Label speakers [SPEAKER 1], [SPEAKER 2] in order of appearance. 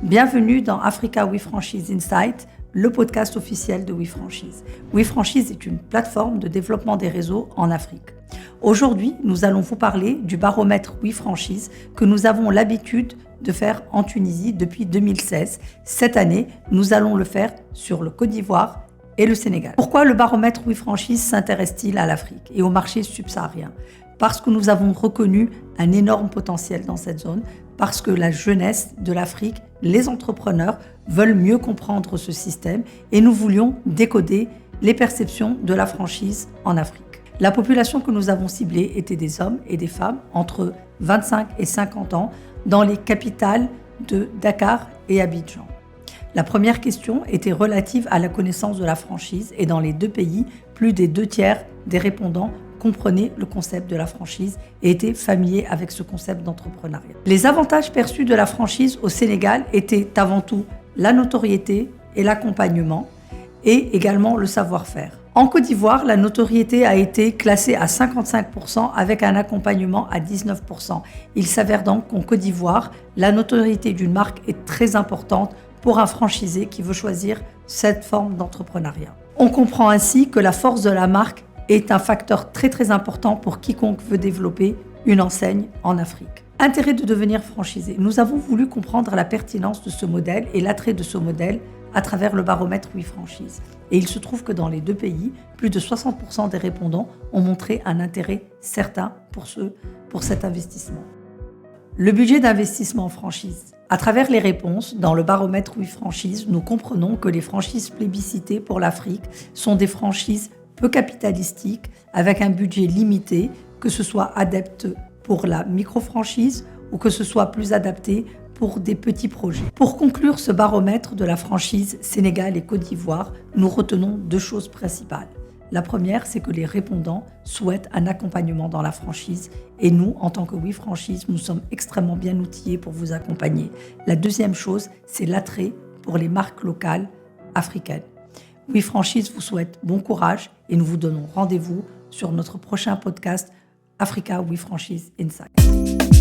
[SPEAKER 1] Bienvenue dans Africa WeFranchise Insight, le podcast officiel de WeFranchise. WeFranchise est une plateforme de développement des réseaux en Afrique. Aujourd'hui, nous allons vous parler du baromètre WeFranchise que nous avons l'habitude de faire en Tunisie depuis 2016. Cette année, nous allons le faire sur le Côte d'Ivoire et le Sénégal. Pourquoi le baromètre WeFranchise s'intéresse-t-il à l'Afrique et au marché subsaharien ? Parce que nous avons reconnu un énorme potentiel dans cette zone, parce que la jeunesse de l'Afrique, les entrepreneurs veulent mieux comprendre ce système et nous voulions décoder les perceptions de la franchise en Afrique. La population que nous avons ciblée était des hommes et des femmes entre 25 et 50 ans dans les capitales de Dakar et Abidjan. La première question était relative à la connaissance de la franchise et dans les deux pays, plus des 2/3 des répondants comprenaient le concept de la franchise et étaient familiers avec ce concept d'entrepreneuriat. Les avantages perçus de la franchise au Sénégal étaient avant tout la notoriété et l'accompagnement et également le savoir-faire. En Côte d'Ivoire, la notoriété a été classée à 55% avec un accompagnement à 19%. Il s'avère donc qu'en Côte d'Ivoire, la notoriété d'une marque est très importante pour un franchisé qui veut choisir cette forme d'entrepreneuriat. On comprend ainsi que la force de la marque est un facteur très important pour quiconque veut développer une enseigne en Afrique. Intérêt de devenir franchisé. Nous avons voulu comprendre la pertinence de ce modèle et l'attrait de ce modèle à travers le baromètre WeFranchise. Et il se trouve que dans les deux pays, plus de 60% des répondants ont montré un intérêt certain pour cet investissement. Le budget d'investissement en franchise. À travers les réponses, dans le baromètre WeFranchise, nous comprenons que les franchises plébiscitées pour l'Afrique sont des franchises peu capitalistiques, avec un budget limité, que ce soit adepte pour la micro-franchise ou que ce soit plus adapté pour des petits projets. Pour conclure ce baromètre de la franchise Sénégal et Côte d'Ivoire, nous retenons deux choses principales. La première, c'est que les répondants souhaitent un accompagnement dans la franchise et nous, en tant que WeFranchise, nous sommes extrêmement bien outillés pour vous accompagner. La deuxième chose, c'est l'attrait pour les marques locales africaines. WeFranchise vous souhaite bon courage et nous vous donnons rendez-vous sur notre prochain podcast Africa WeFranchise Insight.